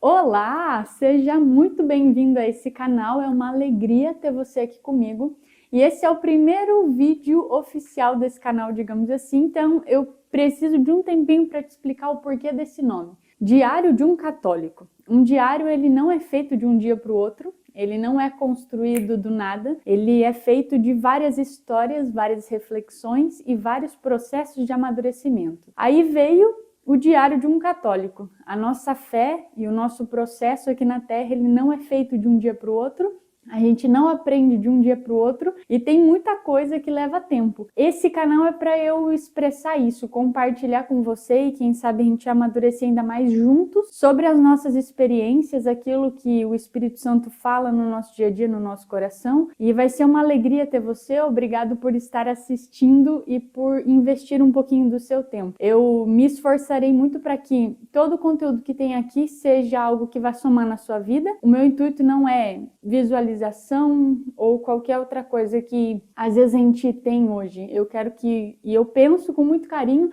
Olá, seja muito bem-vindo a esse canal, é uma alegria ter você aqui comigo. E esse é o primeiro vídeo oficial desse canal, digamos assim, então eu preciso de um tempinho para te explicar o porquê desse nome. Diário de um Católico. Um diário ele não é feito de um dia para o outro, ele não é construído do nada, ele é feito de várias histórias, várias reflexões e vários processos de amadurecimento. Aí veio o diário de um católico. A nossa fé e o nosso processo aqui na Terra, ele não é feito de um dia para o outro. A gente não aprende de um dia para o outro e tem muita coisa que leva tempo. Esse canal é para eu expressar isso, compartilhar com você e quem sabe a gente amadurecer ainda mais juntos sobre as nossas experiências, aquilo que o Espírito Santo fala no nosso dia a dia, no nosso coração. E vai ser uma alegria ter você. Obrigado por estar assistindo e por investir um pouquinho do seu tempo. Eu me esforçarei muito para que todo o conteúdo que tem aqui seja algo que vai somar na sua vida. O meu intuito não é visualização ou qualquer outra coisa que às vezes a gente tem hoje. Eu quero que, e eu penso com muito carinho,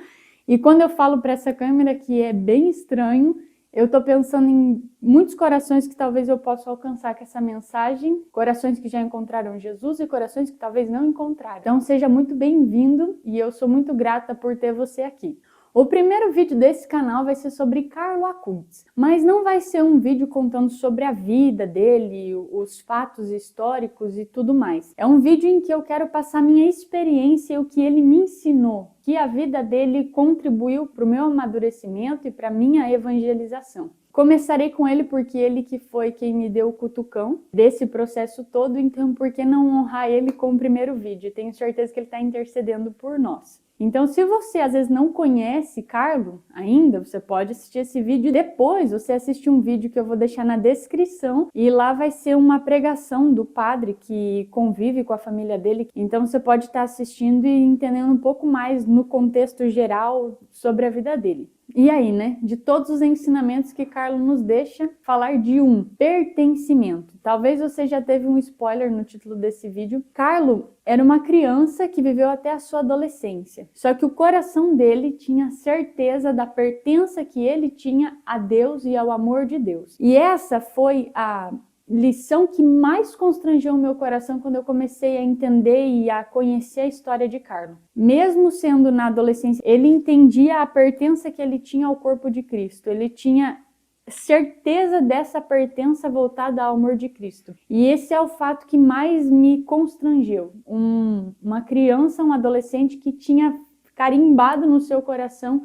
e quando eu falo para essa câmera que é bem estranho, eu estou pensando em muitos corações que talvez eu possa alcançar com essa mensagem, corações que já encontraram Jesus e corações que talvez não encontraram. Então seja muito bem-vindo e eu sou muito grata por ter você aqui. O primeiro vídeo desse canal vai ser sobre Carlo Acutis, mas não vai ser um vídeo contando sobre a vida dele, os fatos históricos e tudo mais. É um vídeo em que eu quero passar minha experiência e o que ele me ensinou, que a vida dele contribuiu para o meu amadurecimento e para a minha evangelização. Começarei com ele porque ele que foi quem me deu o cutucão desse processo todo, então por que não honrar ele com o primeiro vídeo? Tenho certeza que ele está intercedendo por nós. Então, se você às vezes não conhece Carlo ainda, você pode assistir esse vídeo. Depois você assiste um vídeo que eu vou deixar na descrição e lá vai ser uma pregação do padre que convive com a família dele. Então você pode estar assistindo e entendendo um pouco mais no contexto geral sobre a vida dele. E aí, né? De todos os ensinamentos que Carlo nos deixa, falar de um pertencimento. Talvez você já teve um spoiler no título desse vídeo. Carlo era uma criança que viveu até a sua adolescência. Só que o coração dele tinha certeza da pertença que ele tinha a Deus e ao amor de Deus. E essa foi a lição que mais constrangeu o meu coração quando eu comecei a entender e a conhecer a história de Carlo. Mesmo sendo na adolescência, ele entendia a pertença que ele tinha ao corpo de Cristo. Ele tinha certeza dessa pertença voltada ao amor de Cristo. E esse é o fato que mais me constrangeu. Uma criança, um adolescente que tinha carimbado no seu coração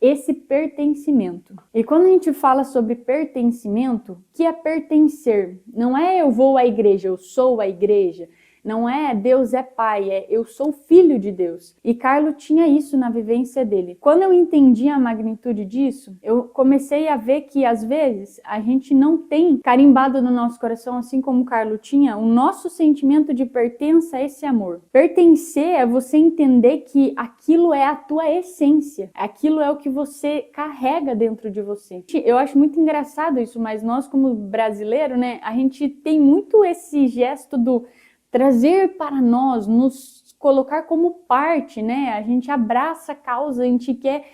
esse pertencimento. E quando a gente fala sobre pertencimento, o que é pertencer? Não é eu vou à igreja, eu sou a igreja. Não é Deus é pai, é eu sou filho de Deus. E Carlo tinha isso na vivência dele. Quando eu entendi a magnitude disso, eu comecei a ver que às vezes a gente não tem carimbado no nosso coração, assim como Carlo tinha, o nosso sentimento de pertença a esse amor. Pertencer é você entender que aquilo é a tua essência, aquilo é o que você carrega dentro de você. Eu acho muito engraçado isso, mas nós como brasileiro, né, a gente tem muito esse gesto do trazer para nós, nos colocar como parte, né? A gente abraça a causa, a gente quer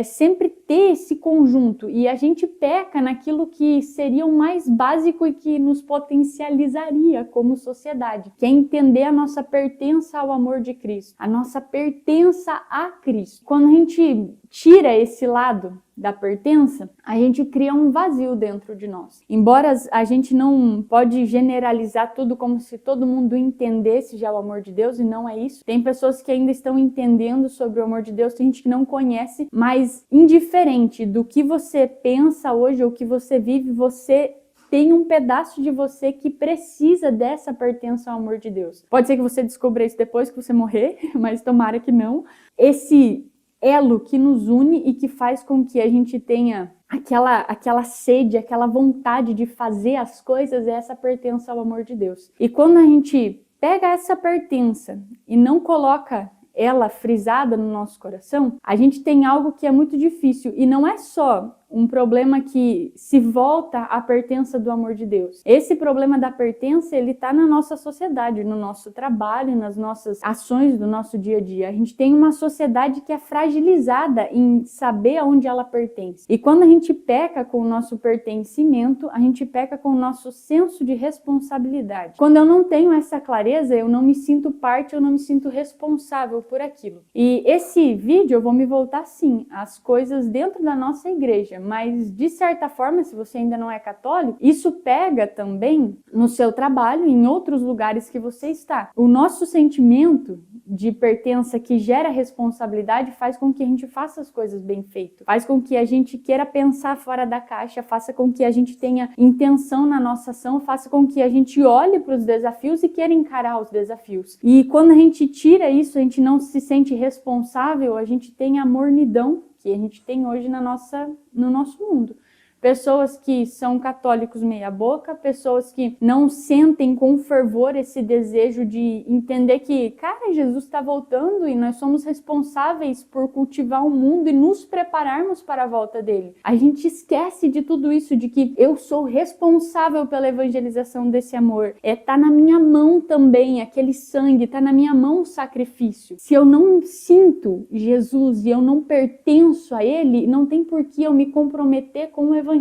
sempre ter esse conjunto e a gente peca naquilo que seria o mais básico e que nos potencializaria como sociedade, que é entender a nossa pertença ao amor de Cristo, a nossa pertença a Cristo. Quando a gente tira esse lado da pertença, a gente cria um vazio dentro de nós. Embora a gente não pode generalizar tudo como se todo mundo entendesse já o amor de Deus, e não é isso. Tem pessoas que ainda estão entendendo sobre o amor de Deus, tem gente que não conhece, mas indiferente do que você pensa hoje ou que você vive, você tem um pedaço de você que precisa dessa pertença ao amor de Deus. Pode ser que você descubra isso depois que você morrer, mas tomara que não. Esse elo que nos une e que faz com que a gente tenha aquela sede, aquela vontade de fazer as coisas, é essa pertença ao amor de Deus. E quando a gente pega essa pertença e não coloca ela frisada no nosso coração, a gente tem algo que é muito difícil. E não é só um problema que se volta à pertença do amor de Deus. Esse problema da pertença, ele está na nossa sociedade, no nosso trabalho, nas nossas ações do nosso dia a dia. A gente tem uma sociedade que é fragilizada em saber aonde ela pertence. E quando a gente peca com o nosso pertencimento, a gente peca com o nosso senso de responsabilidade. Quando eu não tenho essa clareza, eu não me sinto parte, eu não me sinto responsável por aquilo. E esse vídeo eu vou me voltar sim às coisas dentro da nossa igreja, mas de certa forma, se você ainda não é católico, isso pega também no seu trabalho, em outros lugares que você está. O nosso sentimento de pertença que gera responsabilidade faz com que a gente faça as coisas bem feitas, faz com que a gente queira pensar fora da caixa, faça com que a gente tenha intenção na nossa ação, faça com que a gente olhe para os desafios e queira encarar os desafios. E quando a gente tira isso, a gente não se sente responsável, a gente tem a mornidão que a gente tem hoje no nosso mundo. Pessoas que são católicos meia boca, pessoas que não sentem com fervor esse desejo de entender que, cara, Jesus está voltando e nós somos responsáveis por cultivar o mundo e nos prepararmos para a volta dele. A gente esquece de tudo isso, de que eu sou responsável pela evangelização desse amor. Tá na minha mão também aquele sangue, tá na minha mão o sacrifício. Se eu não sinto Jesus e eu não pertenço a ele, não tem por que eu me comprometer com o evangelho.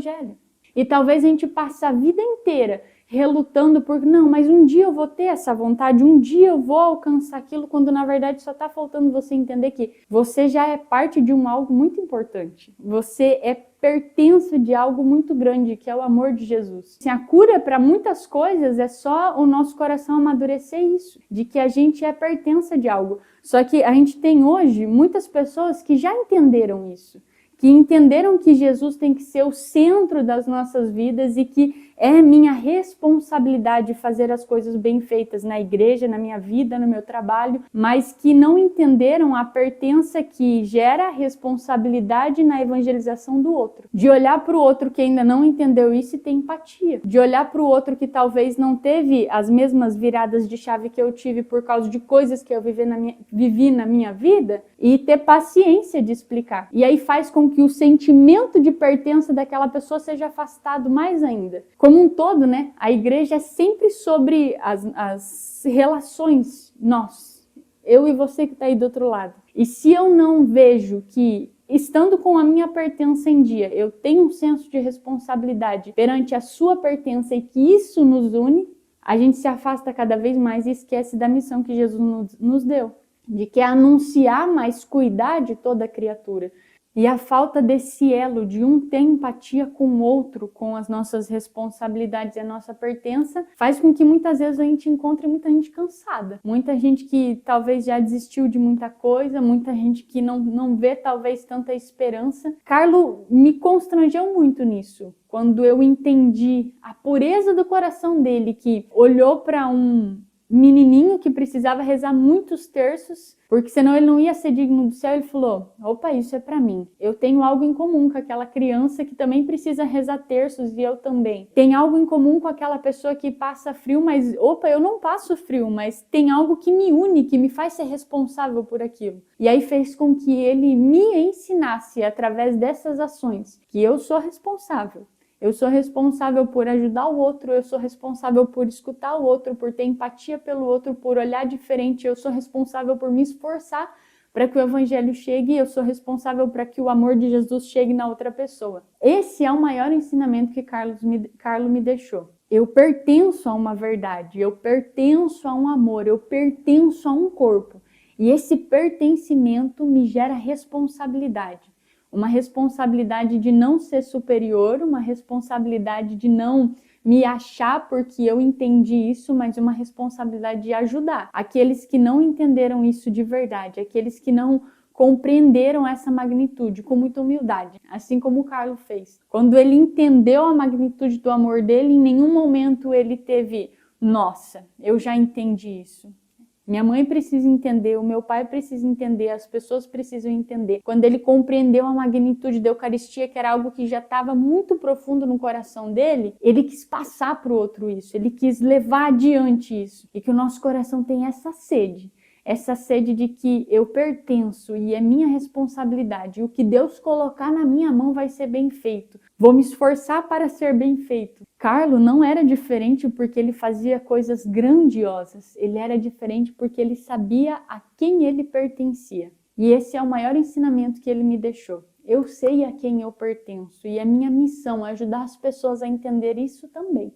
E talvez a gente passe a vida inteira relutando por, não, mas um dia eu vou ter essa vontade, um dia eu vou alcançar aquilo, quando na verdade só está faltando você entender que você já é parte de algo muito importante. Você é pertença de algo muito grande, que é o amor de Jesus. Assim, a cura para muitas coisas é só o nosso coração amadurecer isso, de que a gente é pertença de algo. Só que a gente tem hoje muitas pessoas que já entenderam isso, que entenderam que Jesus tem que ser o centro das nossas vidas e que é minha responsabilidade fazer as coisas bem feitas na igreja, na minha vida, no meu trabalho, mas que não entenderam a pertença que gera responsabilidade na evangelização do outro. De olhar para o outro que ainda não entendeu isso e ter empatia. De olhar para o outro que talvez não teve as mesmas viradas de chave que eu tive por causa de coisas que eu vivi na minha vida e ter paciência de explicar. E aí faz com que o sentimento de pertença daquela pessoa seja afastado mais ainda. Como um todo, né? A igreja é sempre sobre as relações, nós, eu e você que está aí do outro lado. E se eu não vejo que, estando com a minha pertença em dia, eu tenho um senso de responsabilidade perante a sua pertença e que isso nos une, a gente se afasta cada vez mais e esquece da missão que Jesus nos deu, de que é anunciar, mas cuidar de toda a criatura. E a falta desse elo de um ter empatia com o outro, com as nossas responsabilidades e a nossa pertença, faz com que muitas vezes a gente encontre muita gente cansada. Muita gente que talvez já desistiu de muita coisa, muita gente que não vê talvez tanta esperança. Carlo me constrangeu muito nisso, quando eu entendi a pureza do coração dele, que olhou para um menininho que precisava rezar muitos terços, porque senão ele não ia ser digno do céu. Ele falou, opa, isso é pra mim. Eu tenho algo em comum com aquela criança que também precisa rezar terços e eu também. Tem algo em comum com aquela pessoa que passa frio, mas opa, eu não passo frio, mas tem algo que me une, que me faz ser responsável por aquilo. E aí fez com que ele me ensinasse através dessas ações que eu sou responsável. Eu sou responsável por ajudar o outro, eu sou responsável por escutar o outro, por ter empatia pelo outro, por olhar diferente, eu sou responsável por me esforçar para que o evangelho chegue, eu sou responsável para que o amor de Jesus chegue na outra pessoa. Esse é o maior ensinamento que Carlo me deixou. Eu pertenço a uma verdade, eu pertenço a um amor, eu pertenço a um corpo. E esse pertencimento me gera responsabilidade. Uma responsabilidade de não ser superior, uma responsabilidade de não me achar porque eu entendi isso, mas uma responsabilidade de ajudar aqueles que não entenderam isso de verdade, aqueles que não compreenderam essa magnitude com muita humildade, assim como o Carlo fez. Quando ele entendeu a magnitude do amor dele, em nenhum momento ele teve, nossa, eu já entendi isso. Minha mãe precisa entender, o meu pai precisa entender, as pessoas precisam entender. Quando ele compreendeu a magnitude da Eucaristia, que era algo que já estava muito profundo no coração dele, ele quis passar para o outro isso, ele quis levar adiante isso. E que o nosso coração tem essa sede essa sede de que eu pertenço e é minha responsabilidade. E o que Deus colocar na minha mão vai ser bem feito. Vou me esforçar para ser bem feito. Carlo não era diferente porque ele fazia coisas grandiosas. Ele era diferente porque ele sabia a quem ele pertencia. E esse é o maior ensinamento que ele me deixou. Eu sei a quem eu pertenço e a minha missão é ajudar as pessoas a entender isso também.